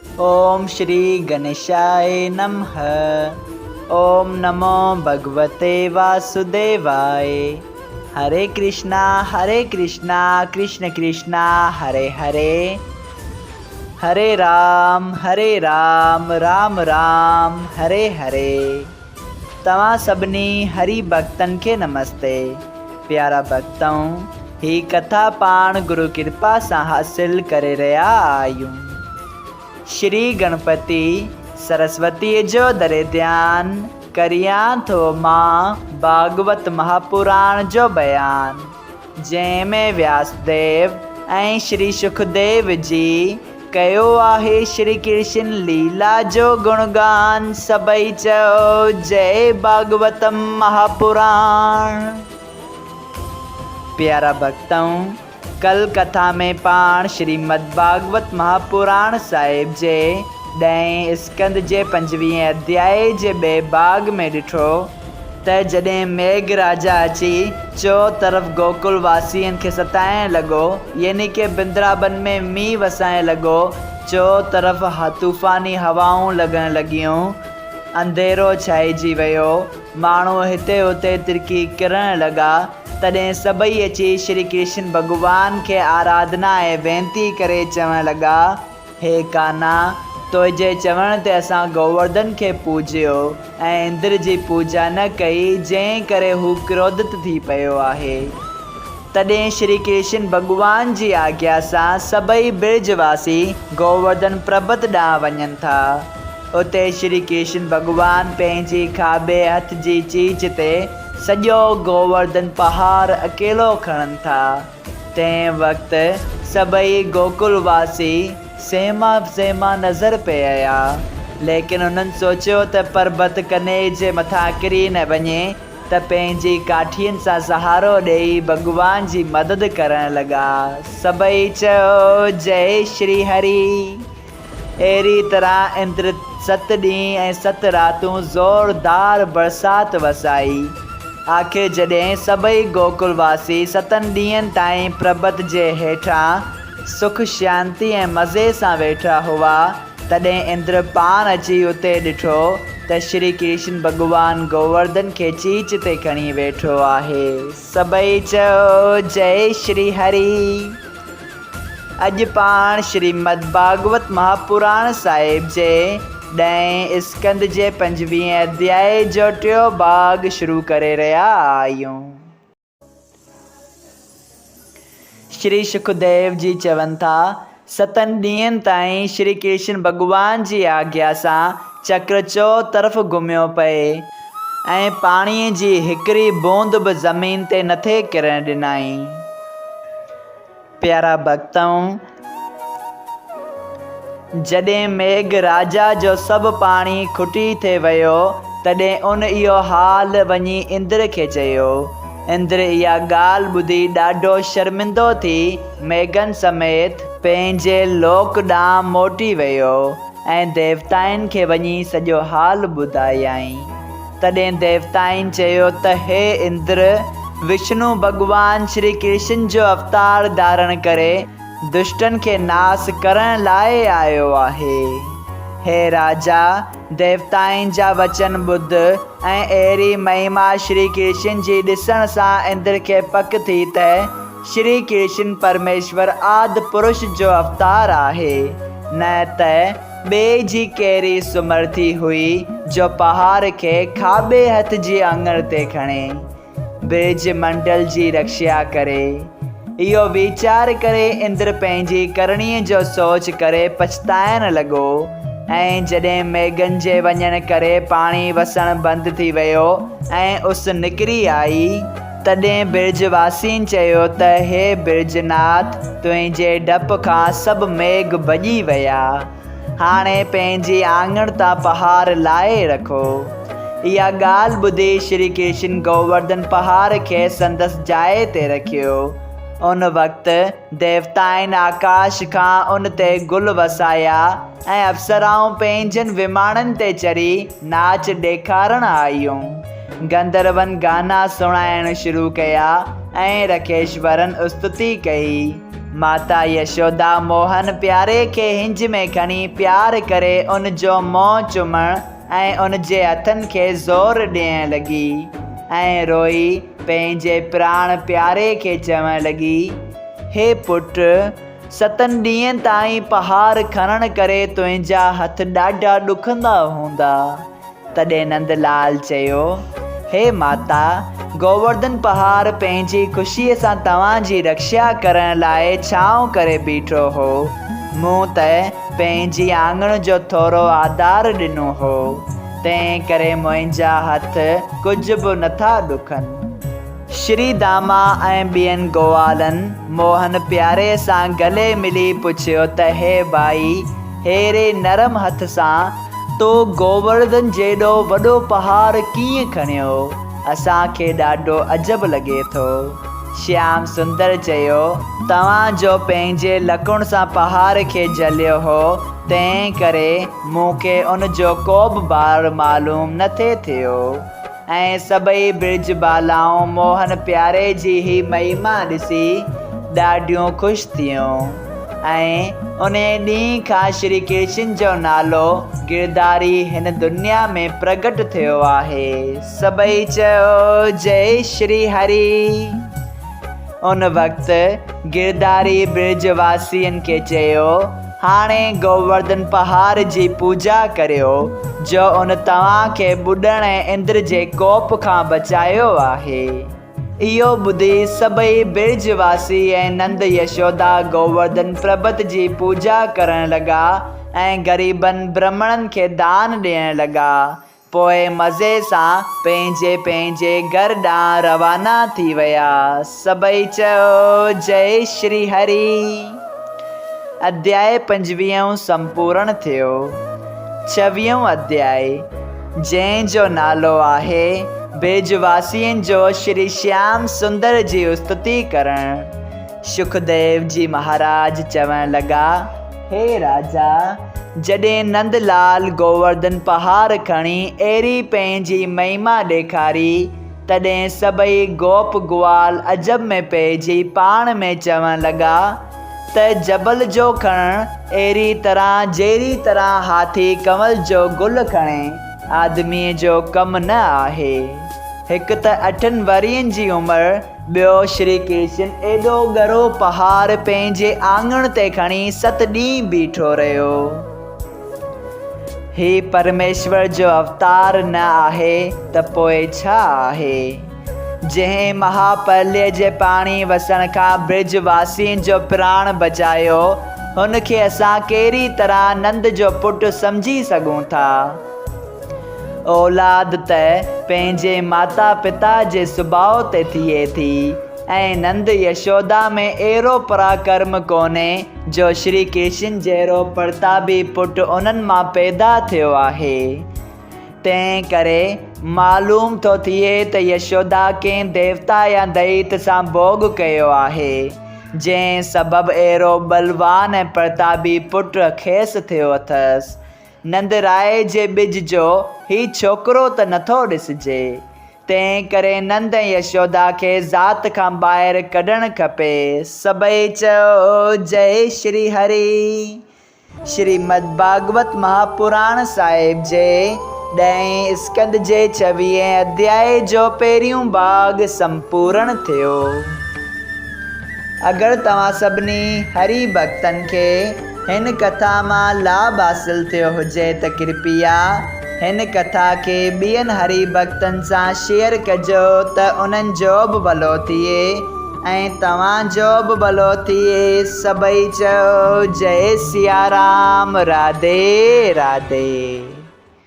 ओम श्री गणेशाय नमः। ओम नमो भगवते वासुदेवाय। हरे कृष्णा कृष्ण कृष्णा हरे हरे, हरे राम राम राम हरे हरे। तव्हां सभिनी हरि भक्तन के नमस्ते। प्यारा भक्तों, ही कथा पाण गुरु कृपा सां हासिल करे रहा आयूं। श्री गणपति सरस्वती जो दरे ध्यान करियां थो मां भागवत महापुराण जो बयान, जंहिंमें व्यासदेव ऐं श्री सुखदेव जी कयो आहे श्री कृष्ण लीला जो गुणगान। सभई चओ जय भागवतम महापुराण। प्यारा भक्तों, कल कथा में पाण श्रीमद् भागवत महापुराण साहिब जे 10 स्कंद जे 25 अध्याय जे ॿिए भाग में ॾिठो त जॾहिं मेघ राजा अची चो तरफ़ गोकुल वासियन खे सताइण लॻो, यानी कि बिंद्राबन में मींहुं वसाइण लॻो। चो तरफ़ तूफ़ानी हवाऊं लॻण लॻियूं, अंधेरो छाइजी वियो, माण्हू हिते हुते तिरकी किरण लॻा। तॾहिं सभई अची श्री कृष्ण भॻवान खे आराधना ऐं वेनती करे चवण लॻा, हे कान्हा, तुंहिंजे चवण ते असां गोवर्धन खे पूजियो ऐं इंद्र जी पूजा न कई, जंहिं करे हू क्रोधित थी पियो आहे। तॾहिं श्री कृष्ण भॻवान जी आज्ञा सां सभई ब्रजवासी गोवर्धन पर्वत ॾांहुं वञनि था। उते श्री कृष्ण भॻवान पंहिंजी खाॿे हथ जी चीज ते सॼो गोवर्धन पहाड़ अकेलो खणनि था। तंहिं वक़्तु सभई गोकुलवासी सेमा नज़र पे आया, लेकिन उन्हनि सोचियो त पर्वत कन्हे जे मथां किरी न वञे त पंहिंजी काठियुनि सां सहारो ॾेई भॻवान जी मदद करण लॻा। सभई चयो जय श्री हरि। अहिड़ी तरह इंद्र 7 ॾींहं ऐं 7 रातूं ज़ोरदार बरसाति वसाई। आख़िर जॾहिं सभई गोकुलवासी 7 ॾींहंनि ताईं पर्वत जे हेठां सुख शांति ऐं मज़े सां वेठा हुआ, तॾहिं इंद्र पाण अची उते ॾिठो त श्री कृष्ण भॻवान गोवर्धन खे चीच ते खणी वेठो आहे। सभई चयो जय श्री हरि। अॼु पाण श्रीमद् भागवत महापुराण साहिब जे 10 स्कंद जे 25 अध्याय जो 3 भाग शुरू करे रहिया आहियूं। श्री सुखदेव जी चवनि था, 7 ॾींहंनि ताईं श्री कृष्ण भॻवान जी आज्ञा सां चक्र चो तरफ़ घुमियो पए ऐं पाणीअ जी हिकिड़ी बूंद बि ज़मीन ते नथे किरण ॾिनई। प्यारा भक्तों, जॾहिं मेघ राजा जो सभु पाणी खुटी थे वियो, तॾहिं उन इहो हाल वञी इंद्र खे चयो। इंद्र इहा ॻाल्हि ॿुधी ॾाढो शर्मिंदो थी मेघनि समेत पंहिंजे लोक ॾांहुं मोटी वियो ऐं देवताउनि खे वञी सॼो हाल ॿुधायई। तॾहिं देवताउनि चयो त हे इंद्र, विष्णु भॻवान श्री कृष्ण जो अवतार धारण करे दुष्टनि खे नास करण लाइ आयो आहे। हे राजा, देवताउनि जा वचन ॿुध ऐं अहिड़ी महिमा श्री कृष्ण जी ॾिसण सां इंद्र खे पक थी त श्री कृष्ण परमेश्वर आदि पुरुष जो अवतार आहे, न त ॿिए जी कहिड़ी सुमर्थी हुई जो पहाड़ खे खाॿे हथ जी आङण ते खणे ब्रज मंडल जी रक्षा करे। इहो वीचार करे इंद्र पंहिंजी करणीअ जो सोच करे पछताइण लॻो ऐं जॾहिं मेघनि जे वञण करे पाणी वसण बंदि थी वियो ऐं उस निकिरी आई, तॾहिं ब्रजवासियुनि चयो त हे ब्रजनाथ, तुंहिंजे डप खां सभु मेघ भॼी विया, हाणे पंहिंजी आङण तां पहाड़ लाहे रखो। इहा ॻाल्हि ॿुधी श्री कृष्ण गोवर्धन पहाड़ खे संदसि जाइ ते रखियो। उन वक़्तु देवताउनि आकाश खां उन ते गुल वसाया ऐं अप्सराऊं पंहिंजनि विमाननि ते चढ़ी नाच ॾेखारण आयूं। गंधर्वनि गाना सुणाइण शुरू कया ऐं रखेश्वरनि स्तुति कई। माता यशोदा मोहन प्यारे खे हिंज में खणी प्यार करे उन जो मुंहुं चुमण ऐं उन जे हथनि खे ज़ोर ॾियण लॻी ऐं रोई पंहिंजे प्राण प्यारे खे चवण लॻी, हे पुट, 7 ॾींहंनि ताईं पहाड़ खणण करे तुंहिंजा हथ ॾाढा ॾुखंदा हूंदा। तॾहिं नंदलाल चयो, हे माता, गोवर्धन पहाड़ पंहिंजी ख़ुशीअ सां तव्हांजी रक्षा करण लाइ छांव करे बीठो हो। मूं त पंहिंजी आंगण जो थोरो आधार ॾिनो हो, तंहिं करे मुंहिंजा हथ कुझु बि नथा ॾुखनि। श्री दामा ऐं ॿियनि गोवालनि मोहन प्यारे सां गले मिली पुछियो त हे भाई, हेरे नरम हथ सां तो गोवर्धन जेॾो वॾो पहाड़ कीअं खणियो? असांखे ॾाढो अजब लॻे थो। श्याम सुंदर चयो, तव्हांजो पंहिंजे लकुण सां पहाड़ खे झलियो हो, तंहिं करे मूंखे उन जो को बि बार मालूम न थिए थियो। ऐं सभई ब्रिज बालाऊं मोहन प्यारे जी ही महिमा ॾिसी ॾाढियूं ख़ुशि थियूं ऐं उन ॾींहुं खां श्री कृष्ण जो नालो गिरधारी हिन दुनिया में प्रगट थियो आहे। सभई चयो, जय श्री हरि। उन वक़्तु गिरधारी ब्रिज वासियुनि खे चयो, हाणे गोवर्धन पहाड़ जी पूजा करियो जो उन तव्हांखे ॿुॾण ऐं इंद्र जे कोप खां बचायो आहे। इहो ॿुधी सभई ब्रिजवासी ऐं नंद यशोदा गोवर्धन पर्वत जी पूजा करण लॻा ऐं ग़रीबनि ब्राह्मणनि खे दान ॾियण लॻा। पोइ मज़े सां पंहिंजे पंहिंजे घर ॾांहुं रवाना थी विया। सभई चयो, जय श्री हरि। अध्याय 25 संपूर्ण थियो। 26 अध्याय, जंहिंजो नालो आहे ब्रिजवासियुनि जो श्री श्याम सुंदर जी स्तुति करण। सुखदेव जी महाराज चवण लॻा, हे राजा, जॾहिं नंदलाल गोवर्धन पहाड़ खणी अहिड़ी पंहिंजी महिमा ॾेखारी, तॾहिं सभई गोप ग्वाल अजब में पइजी पाण में चवण लॻा त जबल जो खणणु अहिड़ी तरह जहिड़ी तरह हाथी कमल जो गुल खणे आदमीअ जो कमु न आहे। हिकु त 8 वरियनि जी उमिरि, ॿियो श्री कृष्ण एॾो ॻरो पहाड़ पंहिंजे आंगण ते खणी 7 ॾींहं बीठो रहियो। ही परमेश्वर जो अवतार न आहे त पोइ छा आहे? जंहिं महाप्रलय जे पाणी वसण खां ब्रिजवासियुनि जो प्राण बचायो, हुनखे असां कहिड़ी तरह नंद जो पुटु सम्झी सघूं था? औलाद त पंहिंजे माता पिता जे सुभाउ ते थिए थी ऐं नंद यशोदा में अहिड़ो पराक्रम कोन्हे जो श्री कृष्ण जहिड़ो प्रतापी पुटु उन्हनि मां पैदा थियो आहे। तंहिं करे मालूम थो थिए त यशोदा कंहिं देवता या दैत सां भोग कयो आहे, जंहिं सबबु अहिड़ो बलवान ऐं प्रतापी पुटु खेसि थियो अथसि। नंदराय जे ॿिज जो ही छोकिरो त नथो ॾिसिजे, तंहिं करे नंद यशोदा खे ज़ात खां ॿाहिरि कढणु खपे। सभई चयो, जय श्री हरि। श्रीमद् भागवत महापुराण साहिब जे 10 स्कंद जे 26 अध्याय जो पहिरियों भाग संपूर्ण थियो। अगरि तव्हां सभिनी हरि भक्तनि खे हिन कथा मां लाभ हासिल थियो हुजे त कृपया हिन कथा खे ॿियनि हरि भक्तनि सां शेयर कजो त उन्हनि जो बि भलो थिए ऐं तव्हांजो बि भलो थिए। सभई चयो, जय सिया राम। राधे राधे।